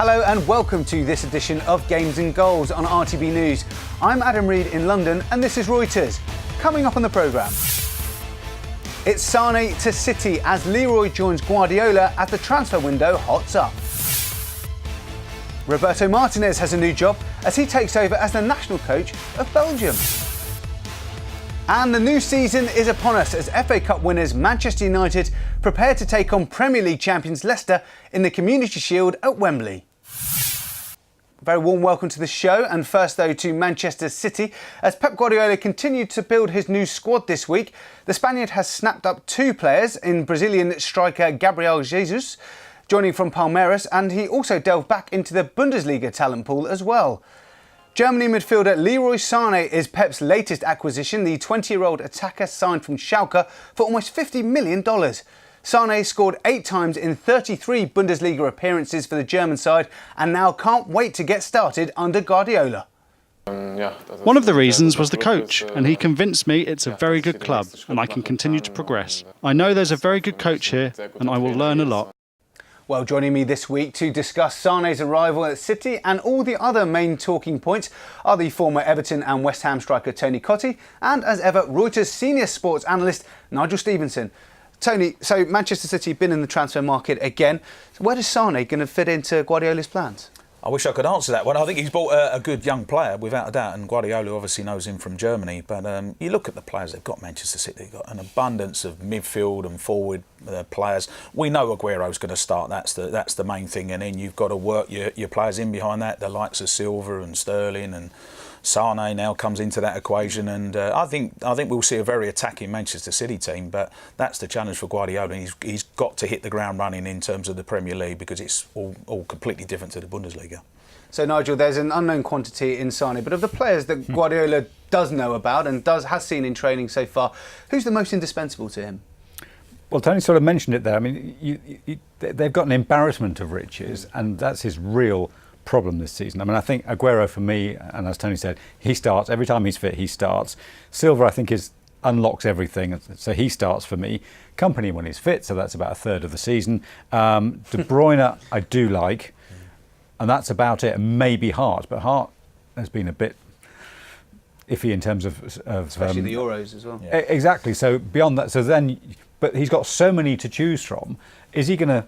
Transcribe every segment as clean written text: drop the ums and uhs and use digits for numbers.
Hello and welcome to this edition of Games and Goals on RTB News. I'm Adam Reed in London and this is Reuters. Coming up on the programme. It's Sane to City as Leroy joins Guardiola as the transfer window hots up. Roberto Martinez has a new job as he takes over as the national coach of Belgium. And the new season is upon us as FA Cup winners Manchester United prepare to take on Premier League champions Leicester in the Community Shield at Wembley. Very warm welcome to the show, and first though to Manchester City. As Pep Guardiola continued to build his new squad this week, the Spaniard has snapped up two players in Brazilian striker Gabriel Jesus, joining from Palmeiras, and he also delved back into the Bundesliga talent pool as well. Germany midfielder Leroy Sane is Pep's latest acquisition. The 20-year-old attacker signed from Schalke for almost $50 million. Sane scored 8 times in 33 Bundesliga appearances for the German side and now can't wait to get started under Guardiola. One of the reasons was the coach, and he convinced me it's a very good club and I can continue to progress. I know there's a very good coach here and I will learn a lot. Well, joining me this week to discuss Sane's arrival at City and all the other main talking points are the former Everton and West Ham striker Tony Cottee and, as ever, Reuters senior sports analyst Nigel Stevenson. Tony, so Manchester City have been in the transfer market again. Where is Sane going to fit into Guardiola's plans? I wish I could answer that one. I think he's bought a good young player, without a doubt, and Guardiola obviously knows him from Germany. But you look at the players they've got, Manchester City, they've got an abundance of midfield and forward players. We know Aguero's going to start, that's the main thing, and then you've got to work your players in behind that, the likes of Silva and Sterling, and Sane now comes into that equation, and I think we'll see a very attacking Manchester City team. But that's the challenge for Guardiola. He's got to hit the ground running in terms of the Premier League because it's all completely different to the Bundesliga. So Nigel, there's an unknown quantity in Sane, but of the players that Guardiola does know about and has seen in training so far, who's the most indispensable to him? Well, Tony sort of mentioned it there. I mean, they've got an embarrassment of riches, and that's his real problem this season. I mean, I think Aguero, for me, and as Tony said, he starts every time he's fit. He starts. Silva, I think, unlocks everything, so he starts for me. Company when he's fit, so that's about a third of the season. De Bruyne, I do like, and that's about it. Maybe Hart, but Hart has been a bit iffy in terms of especially the Euros as well. Yeah. Exactly. So beyond that, but he's got so many to choose from. Is he going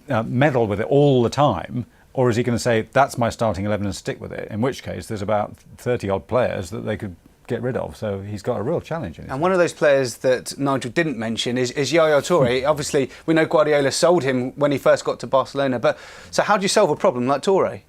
to meddle with it all the time? Or is he going to say, that's my starting 11 and stick with it? In which case, there's about 30-odd players that they could get rid of. So he's got a real challenge in it. And one of those players that Nigel didn't mention is Yaya Toure. Obviously, we know Guardiola sold him when he first got to Barcelona. But so how do you solve a problem like Toure?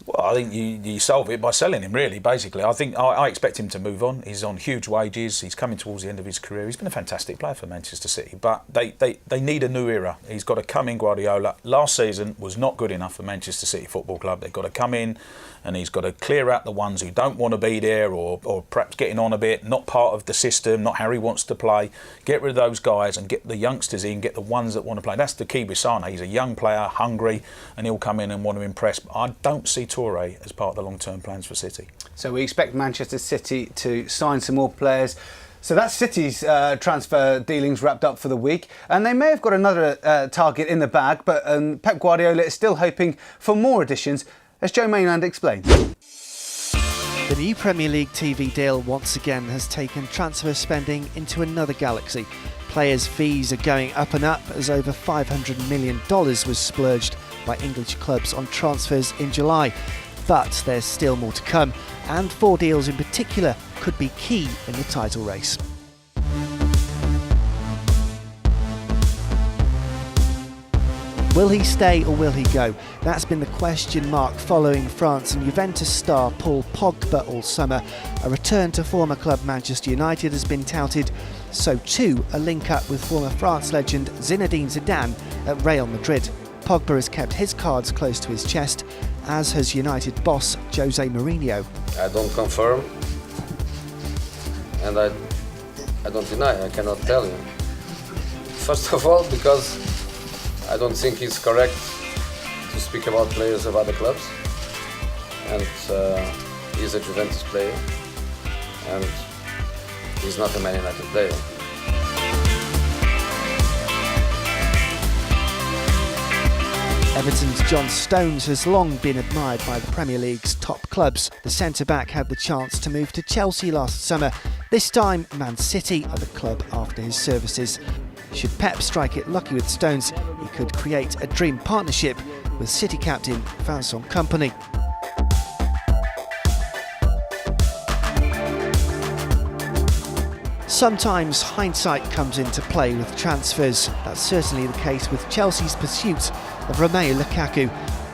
Well, I think you solve it by selling him, really, basically. I think I expect him to move on. He's on huge wages. He's coming towards the end of his career. He's been a fantastic player for Manchester City, but they need a new era. He's got to come in, Guardiola. Last season was not good enough for Manchester City Football Club. They've got to come in and he's got to clear out the ones who don't want to be there or perhaps getting on a bit, not part of the system, not how he wants to play. Get rid of those guys and get the youngsters in, get the ones that want to play. That's the key with Sane. He's a young player, hungry, and he'll come in and want to impress. I don't see Toure as part of the long-term plans for City. So we expect Manchester City to sign some more players. So that's City's transfer dealings wrapped up for the week. And they may have got another target in the bag, but Pep Guardiola is still hoping for more additions, as Joe Mainland explained. The new Premier League TV deal once again has taken transfer spending into another galaxy. Players' fees are going up and up as over $500 million was splurged by English clubs on transfers in July. But there's still more to come, and 4 deals in particular could be key in the title race. Will he stay or will he go? That's been the question mark following France and Juventus star Paul Pogba all summer. A return to former club Manchester United has been touted. So too a link-up with former France legend Zinedine Zidane at Real Madrid. Pogba has kept his cards close to his chest, as has United boss Jose Mourinho. I don't confirm, and I don't deny, I cannot tell you. First of all, because I don't think it's correct to speak about players of other clubs, and he's a Juventus player, and he's not a Man United player. Everton's John Stones has long been admired by the Premier League's top clubs. The centre-back had the chance to move to Chelsea last summer. This time, Man City are the club after his services. Should Pep strike it lucky with Stones, he could create a dream partnership with City captain Vincent Kompany. Sometimes hindsight comes into play with transfers. That's certainly the case with Chelsea's pursuit of Romelu Lukaku.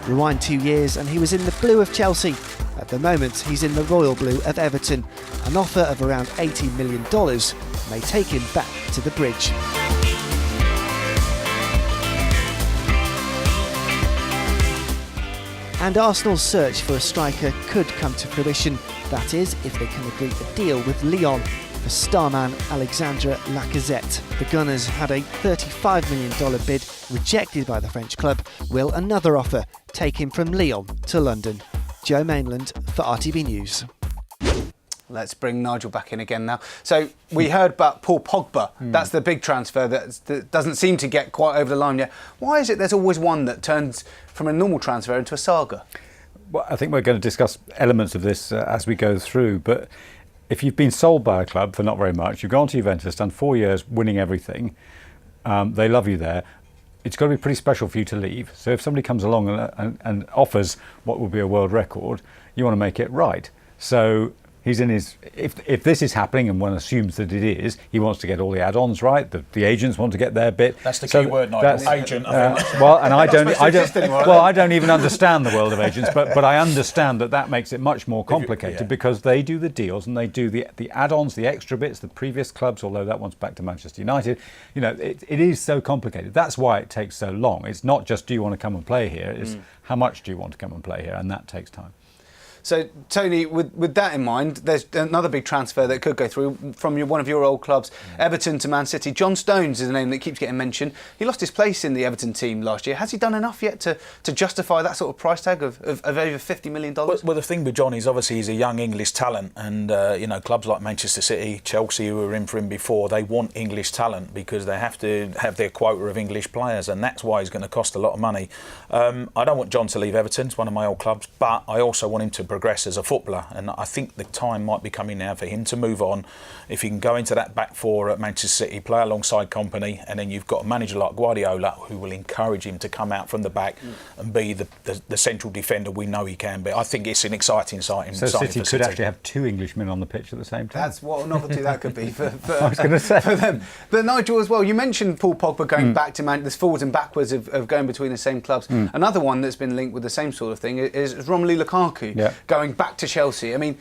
Rewind 2 years and he was in the blue of Chelsea. At the moment, he's in the royal blue of Everton. An offer of around $80 million may take him back to the bridge. And Arsenal's search for a striker could come to fruition. That is, if they can agree a deal with Lyon for starman Alexandre Lacazette. The Gunners had a $35 million bid rejected by the French club. Will another offer take him from Lyon to London? Joe Mainland for RTB News. Let's bring Nigel back in again now. So we heard about Paul Pogba. That's the big transfer that doesn't seem to get quite over the line yet. Why is it there's always one that turns from a normal transfer into a saga? Well, I think we're going to discuss elements of this as we go through, but if you've been sold by a club for not very much, you've gone to Juventus, done 4 years winning everything, they love you there, it's got to be pretty special for you to leave. So if somebody comes along and offers what would be a world record, you want to make it right. So he's in his, if this is happening, and one assumes that it is, he wants to get all the add-ons right. The agents want to get their bit. That's the key word, Nigel. Agent. Well, and I don't even understand the world of agents, but I understand that makes it much more complicated because they do the deals and they do the add-ons, the extra bits. The previous clubs, although that one's back to Manchester United, you know, it is so complicated. That's why it takes so long. It's not just do you want to come and play here. It's how much do you want to come and play here, and that takes time. So, Tony, with that in mind, there's another big transfer that could go through from one of your old clubs, Everton to Man City. John Stones is a name that keeps getting mentioned. He lost his place in the Everton team last year. Has he done enough yet to justify that sort of price tag of over $50 million? Well, the thing with John is obviously he's a young English talent, and you know, clubs like Manchester City, Chelsea, who were in for him before, they want English talent because they have to have their quota of English players, and that's why he's going to cost a lot of money. I don't want John to leave Everton. It's one of my old clubs, but I also want him to progress as a footballer, and I think the time might be coming now for him to move on. If he can go into that back four at Manchester City, play alongside Kompany, and then you've got a manager like Guardiola who will encourage him to come out from the back and be the central defender we know he can be. I think it's an exciting signing. So City could actually have two Englishmen on the pitch at the same time. That's what a novelty that could be for I was going to say for them. But Nigel, as well, you mentioned Paul Pogba going back to this forwards and backwards of going between the same clubs. Another one that's been linked with the same sort of thing is Romelu Lukaku going back to Chelsea. I mean,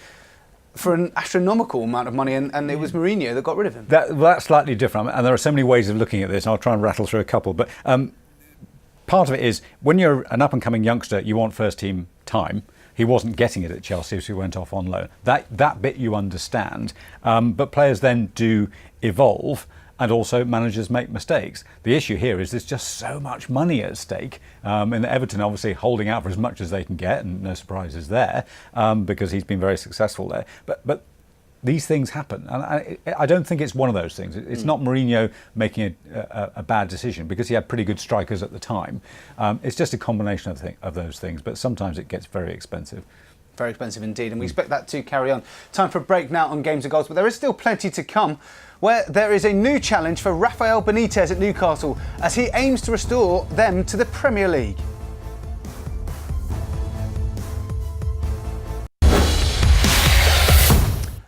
for an astronomical amount of money, and it was Mourinho that got rid of him. That's slightly different, and there are so many ways of looking at this, and I'll try and rattle through a couple. But part of it is, when you're an up-and-coming youngster, you want first-team time. He wasn't getting it at Chelsea, so he went off on loan. That bit you understand, but players then do evolve, and also managers make mistakes. The issue here is there's just so much money at stake, and Everton obviously holding out for as much as they can get, and no surprises there, because he's been very successful there. But these things happen, and I don't think it's one of those things. It's not Mourinho making a bad decision because he had pretty good strikers at the time. It's just a combination of those things, but sometimes it gets very expensive. Very expensive indeed, and we expect that to carry on. Time for a break now on Games of Goals, but there is still plenty to come, where there is a new challenge for Rafael Benitez at Newcastle as he aims to restore them to the Premier League.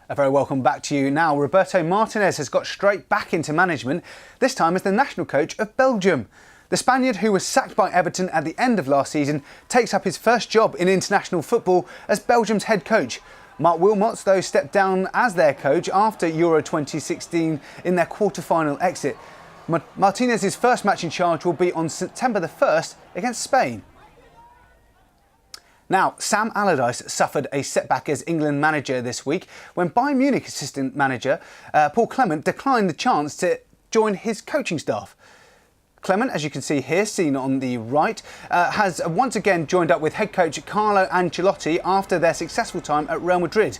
A very welcome back to you now. Roberto Martinez has got straight back into management, this time as the national coach of Belgium. The Spaniard, who was sacked by Everton at the end of last season, takes up his first job in international football as Belgium's head coach. Mark Wilmots, though, stepped down as their coach after Euro 2016 in their quarter-final exit. Martinez's first match in charge will be on September the 1st against Spain. Now, Sam Allardyce suffered a setback as England manager this week when Bayern Munich assistant manager Paul Clement declined the chance to join his coaching staff. Clement, as you can see here, seen on the right, has once again joined up with head coach Carlo Ancelotti after their successful time at Real Madrid.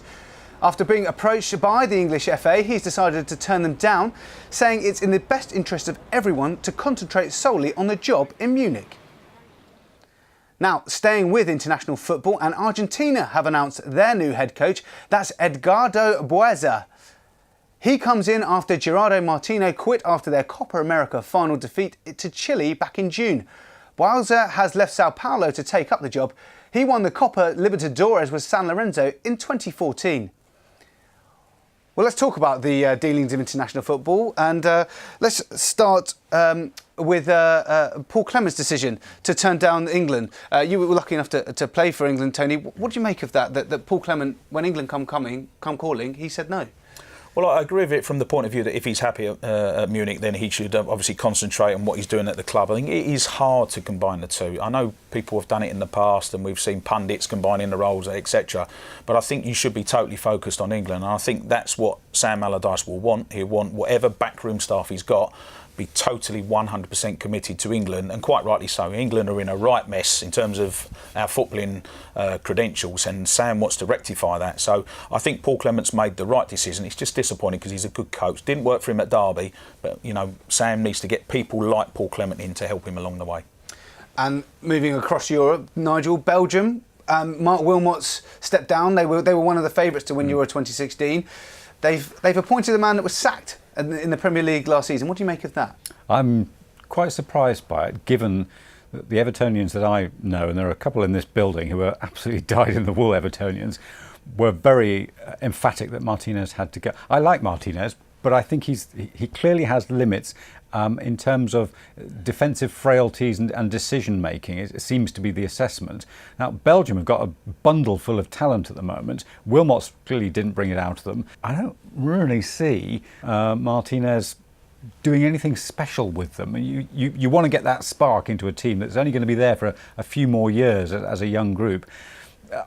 After being approached by the English FA, he's decided to turn them down, saying it's in the best interest of everyone to concentrate solely on the job in Munich. Now, staying with international football, and Argentina have announced their new head coach. That's Edgardo Bueza. He comes in after Gerardo Martino quit after their Copa America final defeat to Chile back in June. Bueza has left Sao Paulo to take up the job. He won the Copa Libertadores with San Lorenzo in 2014. Well, let's talk about the dealings of international football, and let's start with Paul Clement's decision to turn down England. You were lucky enough to play for England, Tony. What do you make of that Paul Clement, when England come calling, he said no? Well, I agree with it from the point of view that if he's happy at Munich, then he should obviously concentrate on what he's doing at the club. I think it is hard to combine the two. I know people have done it in the past and we've seen pundits combining the roles, etc. But I think you should be totally focused on England. And I think that's what Sam Allardyce will want. He'll want whatever backroom staff he's got, be totally 100% committed to England, and quite rightly so. England are in a right mess in terms of our footballing credentials, and Sam wants to rectify that. So I think Paul Clement's made the right decision. It's just disappointing because he's a good coach. Didn't work for him at Derby, but Sam needs to get people like Paul Clement in to help him along the way. And moving across Europe, Nigel, Belgium, Mark Wilmot's stepped down. They were one of the favourites to win Euro 2016. They've appointed a man that was sacked in the Premier League last season. What do you make of that? I'm quite surprised by it, given that the Evertonians that I know, and there are a couple in this building who are absolutely dyed-in-the-wool Evertonians, were very emphatic that Martinez had to go. I like Martinez, but I think he clearly has limits in terms of defensive frailties and decision making. It seems to be the assessment. Now, Belgium have got a bundle full of talent at the moment. Wilmots clearly didn't bring it out of them. I don't really see Martinez doing anything special with them. You want to get that spark into a team that's only going to be there for a few more years as a young group.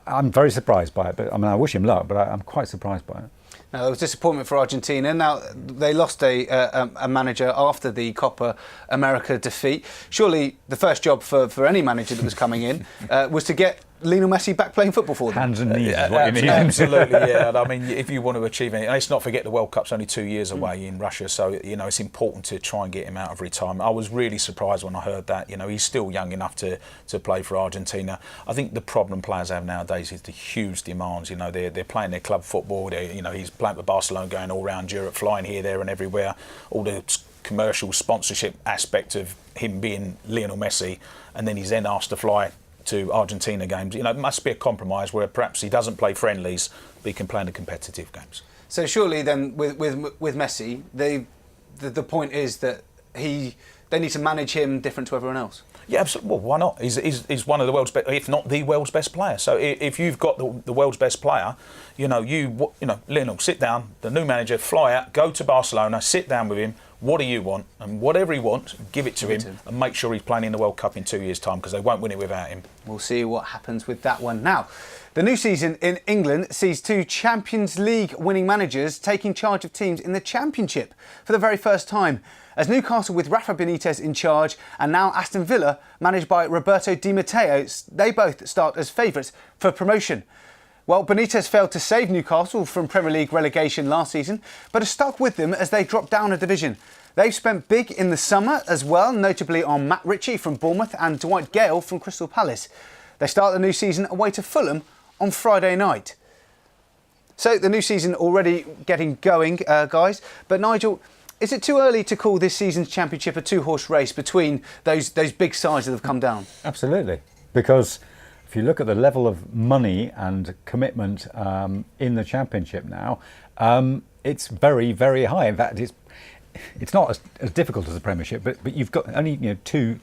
I'm very surprised by it, but I wish him luck, but I'm quite surprised by it. Now, there was disappointment for Argentina. Now, they lost a manager after the Copa America defeat. Surely the first job for any manager that was coming in was to get Lionel Messi back playing football for them. Hands and knees is what you need. Absolutely, yeah. I mean, if you want to achieve anything, let's not forget the World Cup's only 2 years away in Russia, so it's important to try and get him out of retirement. I was really surprised when I heard that. He's still young enough to play for Argentina. I think the problem players have nowadays is the huge demands. They're playing their club football. He's playing for Barcelona, going all around Europe, flying here, there, and everywhere. All the commercial sponsorship aspect of him being Lionel Messi, and then he's then asked to fly to Argentina games. It must be a compromise where perhaps he doesn't play friendlies, but he can play in the competitive games. So surely then with Messi, the point is that they need to manage him different to everyone else. Yeah, absolutely. Well, why not? He's one of the world's best, if not the world's best player. So if you've got the world's best player, Lionel, sit down. The new manager, fly out, go to Barcelona, sit down with him. What do you want? And whatever he wants, give it to him and make sure he's playing in the World Cup in 2 years' time, because they won't win it without him. We'll see what happens with that one. Now, the new season in England sees two Champions League winning managers taking charge of teams in the Championship for the very first time. As Newcastle with Rafa Benitez in charge, and now Aston Villa, managed by Roberto Di Matteo, they both start as favourites for promotion. Well, Benitez failed to save Newcastle from Premier League relegation last season, but has stuck with them as they dropped down a division. They've spent big in the summer as well, notably on Matt Ritchie from Bournemouth and Dwight Gale from Crystal Palace. They start the new season away to Fulham on Friday night. So the new season already getting going, guys. But Nigel, is it too early to call this season's Championship a two-horse race between those big sides that have come down? Absolutely, because if you look at the level of money and commitment in the Championship now, it's very, very high. In fact, it's not as difficult as the Premiership, but you've got only two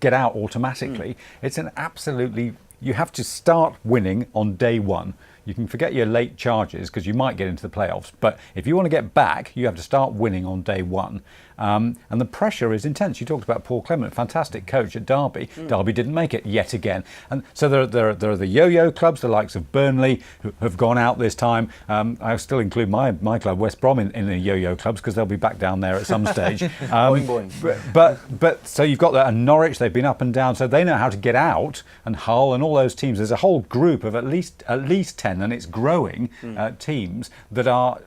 get out automatically. It's an absolutely, you have to start winning on day one. You can forget your late charges because you might get into the playoffs, but if you want to get back, you have to start winning on day one. And the pressure is intense. You talked about Paul Clement, fantastic coach at Derby. Derby didn't make it yet again. And so there are the yo-yo clubs, the likes of Burnley, who have gone out this time. I still include my club, West Brom, in the yo-yo clubs because they'll be back down there at some stage. Boing, boing. But so you've got that, and Norwich, they've been up and down, so they know how to get out, and Hull and all those teams. There's a whole group of at least 10, and it's growing teams that are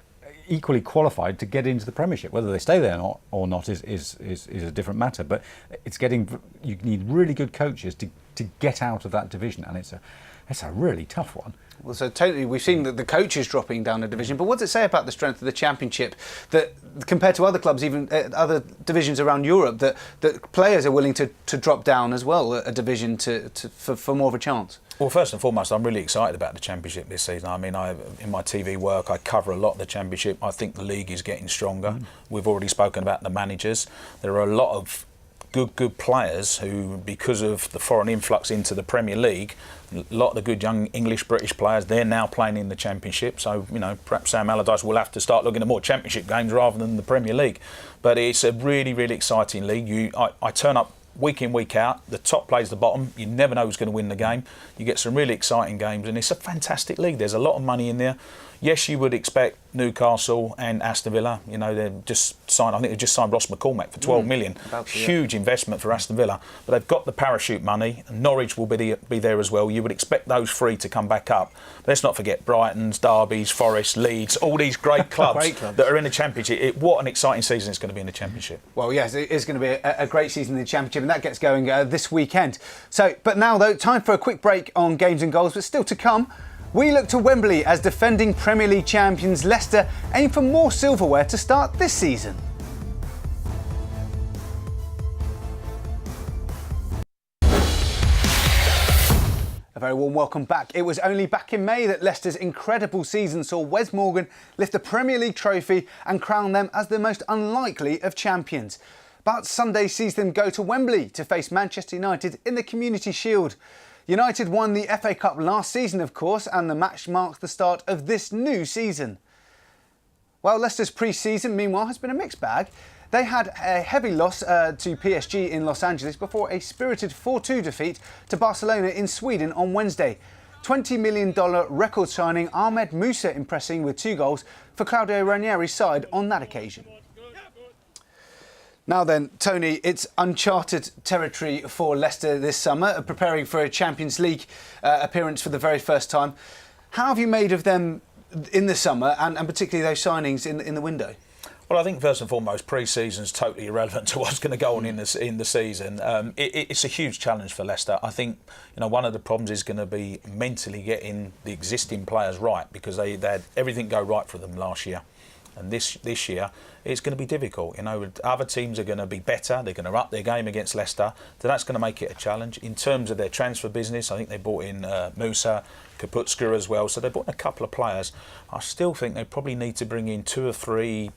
equally qualified to get into the Premiership. Whether they stay there or not is a different matter. But you need really good coaches to get out of that division, and it's a really tough one. Well, so totally, we've seen that the coaches dropping down a division, but what does it say about the strength of the Championship that, compared to other clubs, even other divisions around Europe, that players are willing to drop down as well a division for more of a chance? Well, first and foremost, I'm really excited about the Championship this season. I mean, in my TV work, I cover a lot of the Championship. I think the league is getting stronger. We've already spoken about the managers. There are a lot of good players who, because of the foreign influx into the Premier League, a lot of the good young English, British players, they're now playing in the Championship. So, perhaps Sam Allardyce will have to start looking at more Championship games rather than the Premier League. But it's a really, really exciting league. I turn up week in, week out. The top plays the bottom. You never know who's going to win the game. You get some really exciting games, and it's a fantastic league. There's a lot of money in there. Yes, you would expect Newcastle and Aston Villa. They've just signed. I think they've just signed Ross McCormack for 12 million. Huge investment for Aston Villa. But they've got the parachute money. Norwich will be there as well. You would expect those three to come back up. But let's not forget Brighton's, Derby's, Forest, Leeds, all these great clubs, that are in the Championship. What an exciting season it's going to be in the Championship. Well, yes, it is going to be a great season in the Championship, and that gets going this weekend. But now, though, time for a quick break on games and goals, but still to come. We look to Wembley as defending Premier League champions Leicester aim for more silverware to start this season. A very warm welcome back. It was only back in May that Leicester's incredible season saw Wes Morgan lift the Premier League trophy and crown them as the most unlikely of champions. But Sunday sees them go to Wembley to face Manchester United in the Community Shield. United won the FA Cup last season, of course, and the match marks the start of this new season. Well, Leicester's pre-season, meanwhile, has been a mixed bag. They had a heavy loss to PSG in Los Angeles before a spirited 4-2 defeat to Barcelona in Sweden on Wednesday. $20 million record signing Ahmed Musa impressing with 2 goals for Claudio Ranieri's side on that occasion. Now then, Tony, it's uncharted territory for Leicester this summer, preparing for a Champions League appearance for the very first time. How have you made of them in the summer, and particularly those signings in the window? Well, I think first and foremost, pre-season's totally irrelevant to what's going to go on in the season. It's a huge challenge for Leicester. I think one of the problems is going to be mentally getting the existing players right, because they had everything go right for them last year. And this year, it's going to be difficult. Other teams are going to be better. They're going to up their game against Leicester. So that's going to make it a challenge. In terms of their transfer business, I think they brought in Musa, Kaputska as well. So they brought in a couple of players. I still think they probably need to bring in 2 or 3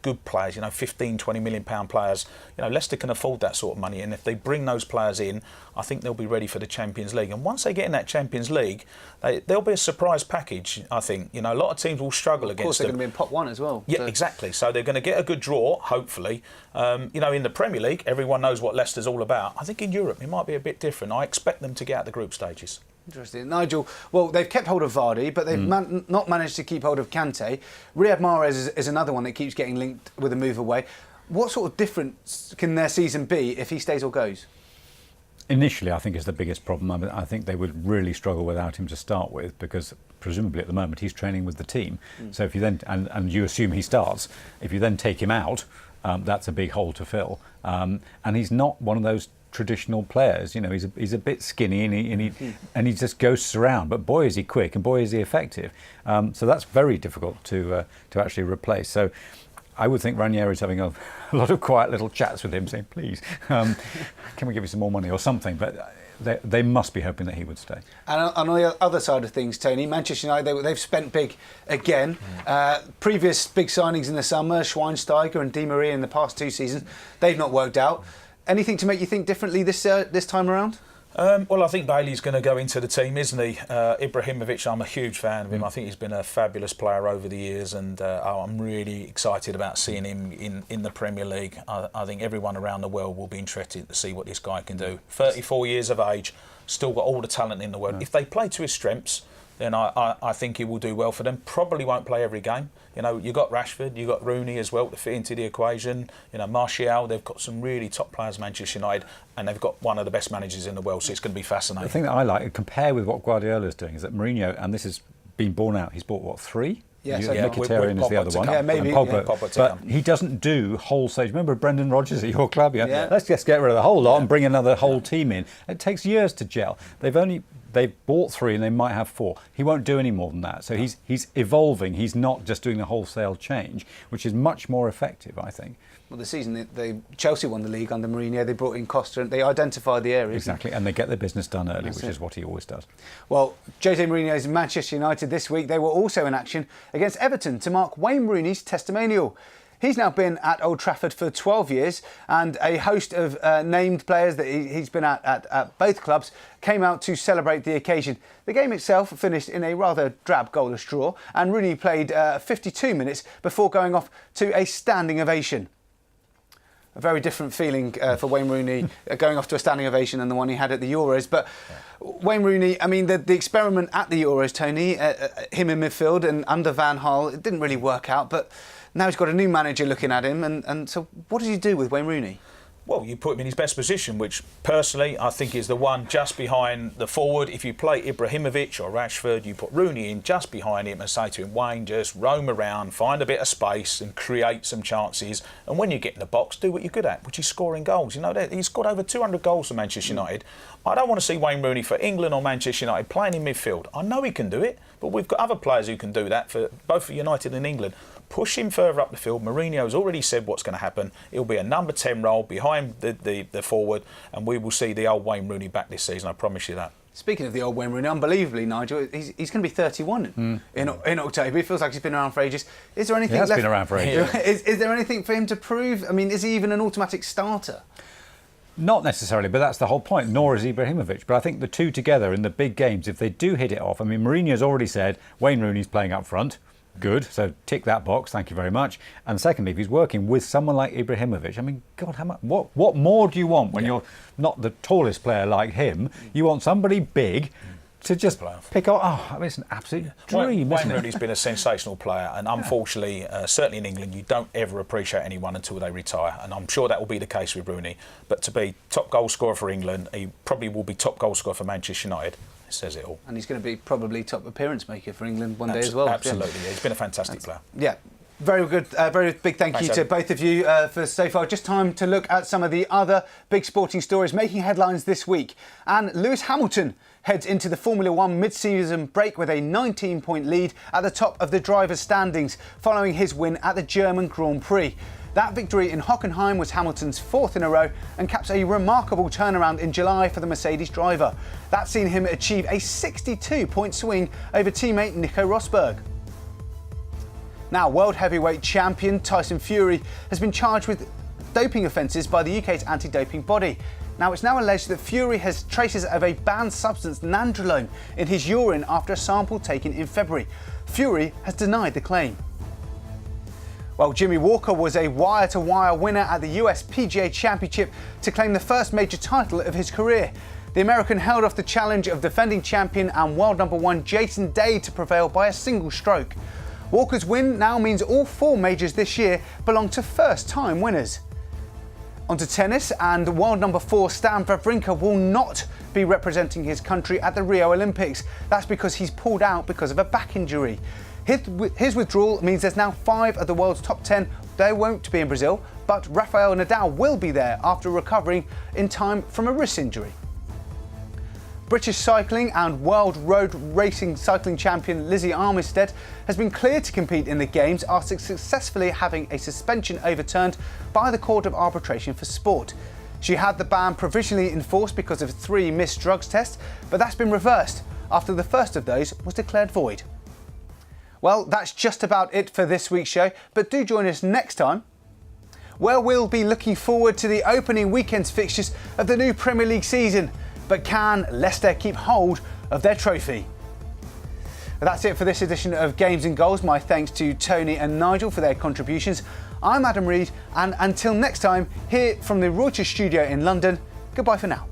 good players, 15, 20 million pound players. Leicester can afford that sort of money, and if they bring those players in, I think they'll be ready for the Champions League. And once they get in that Champions League, there'll be a surprise package, I think. A lot of teams will struggle against them. Of course, they're going to be in pot 1 as well. Yeah, exactly. So they're going to get a good draw, hopefully. In the Premier League, everyone knows what Leicester's all about. I think in Europe, it might be a bit different. I expect them to get out the group stages. Interesting. Nigel, well, they've kept hold of Vardy, but they've not managed to keep hold of Kante. Riyad Mahrez is another one that keeps getting linked with a move away. What sort of difference can their season be if he stays or goes? Initially, I think is the biggest problem. I think they would really struggle without him to start with, because presumably at the moment he's training with the team. So if you then, and you assume he starts, if you then take him out, that's a big hole to fill. And he's not one of those traditional players. He's a bit skinny and he just ghosts around. But boy, is he quick, and boy, is he effective. So that's very difficult to actually replace. So I would think Ranieri's having a lot of quiet little chats with him, saying, please, can we give you some more money or something? But they must be hoping that he would stay. And on the other side of things, Tony, Manchester United, they've spent big again. Previous big signings in the summer, Schweinsteiger and Di Maria in the past 2 seasons, they've not worked out. Anything to make you think differently this time around? Well, I think Bailey's going to go into the team, isn't he? Ibrahimovic, I'm a huge fan of him. I think he's been a fabulous player over the years, and I'm really excited about seeing him in the Premier League. I think everyone around the world will be interested to see what this guy can do. 34 years of age, still got all the talent in the world. If they play to his strengths, then I think he will do well for them. Probably won't play every game. You've got Rashford, you've got Rooney as well to fit into the equation. Martial, they've got some really top players, Manchester United, and they've got one of the best managers in the world, so it's going to be fascinating. The thing that I like, compare with what Guardiola's doing, is that Mourinho, and this has been borne out, he's bought, 3? Yes, Mkhitaryan is the other one. Yeah, maybe. And Pogba. Yeah. Pogba to But come. he doesn't do wholesale. Remember Brendan Rodgers at your club? Yeah. Let's just get rid of the whole lot and bring another whole team in. It takes years to gel. They've bought 3 and they might have 4. He won't do any more than that. So he's evolving. He's not just doing a wholesale change, which is much more effective, I think. Well, the season Chelsea won the league under Mourinho. They brought in Costa and they identified the areas. Exactly, and they get their business done early, which is what he always does. Well, Jose Mourinho's Manchester United this week, they were also in action against Everton to mark Wayne Rooney's testimonial. He's now been at Old Trafford for 12 years, and a host of named players that he's been at both clubs came out to celebrate the occasion. The game itself finished in a rather drab goalless draw, and Rooney played 52 minutes before going off to a standing ovation. A very different feeling for Wayne Rooney going off to a standing ovation than the one he had at the Euros. But Wayne Rooney, I mean, the experiment at the Euros, Tony, him in midfield and under Van Gaal, it didn't really work out. But now he's got a new manager looking at him. And so what does he do with Wayne Rooney? Well, you put him in his best position, which personally I think is the one just behind the forward. If you play Ibrahimovic or Rashford, you put Rooney in just behind him and say to him, Wayne, just roam around, find a bit of space and create some chances. And when you get in the box, do what you're good at, which is scoring goals. You know, he's scored over 200 goals for Manchester United. I don't want to see Wayne Rooney for England or Manchester United playing in midfield. I know he can do it, but we've got other players who can do that for both for United and England. Push him further up the field. Mourinho's already said what's going to happen. It'll be a number 10 role behind the forward, and we will see the old Wayne Rooney back this season, I promise you that. Speaking of the old Wayne Rooney, unbelievably, Nigel, he's going to be 31 in October. It feels like he's been around for ages. Is there anything He has left? been around for ages. Is there anything for him to prove? I mean, is he even an automatic starter? Not necessarily, but that's the whole point, nor is Ibrahimovic. But I think the two together in the big games, if they do hit it off, I mean, Mourinho's already said Wayne Rooney's playing up front. Good, so tick that box, thank you very much. And secondly, if he's working with someone like Ibrahimovic, I mean, God, how much? What more do you want when you're not the tallest player like him? You want somebody big to just pick up. Oh, I mean, it's an absolute dream, Wayne isn't it? Rooney's been a sensational player, and unfortunately, certainly in England, you don't ever appreciate anyone until they retire, and I'm sure that will be the case with Rooney. But to be top goal scorer for England, he probably will be top goal scorer for Manchester United. It says it all. And he's going to be probably top appearance maker for England one day as well. Absolutely, yeah. He's been a fantastic player. Yeah. Very good, very big thank you to both of you for so far. Just time to look at some of the other big sporting stories making headlines this week. And Lewis Hamilton heads into the Formula One mid-season break with a 19-point lead at the top of the drivers' standings following his win at the German Grand Prix. That victory in Hockenheim was Hamilton's 4th in a row and caps a remarkable turnaround in July for the Mercedes driver. That's seen him achieve a 62-point swing over teammate Nico Rosberg. Now, world heavyweight champion Tyson Fury has been charged with doping offences by the UK's anti-doping body. Now, it's now alleged that Fury has traces of a banned substance, nandrolone, in his urine after a sample taken in February. Fury has denied the claim. Well, Jimmy Walker was a wire-to-wire winner at the US PGA Championship to claim the first major title of his career. The American held off the challenge of defending champion and world number 1 Jason Day to prevail by a single stroke. Walker's win now means all 4 majors this year belong to first-time winners. Onto tennis, and world number 4 Stan Wawrinka will not be representing his country at the Rio Olympics. That's because he's pulled out because of a back injury. His withdrawal means there's now 5 of the world's top 10. They won't be in Brazil, but Rafael Nadal will be there after recovering in time from a wrist injury. British cycling and world road racing cycling champion Lizzie Armistead has been cleared to compete in the Games after successfully having a suspension overturned by the Court of Arbitration for Sport. She had the ban provisionally enforced because of 3 missed drugs tests, but that's been reversed after the first of those was declared void. Well, that's just about it for this week's show, but do join us next time, where we'll be looking forward to the opening weekend's fixtures of the new Premier League season. But can Leicester keep hold of their trophy? That's it for this edition of Games and Goals. My thanks to Tony and Nigel for their contributions. I'm Adam Reed, and until next time, here from the Reuters studio in London, goodbye for now.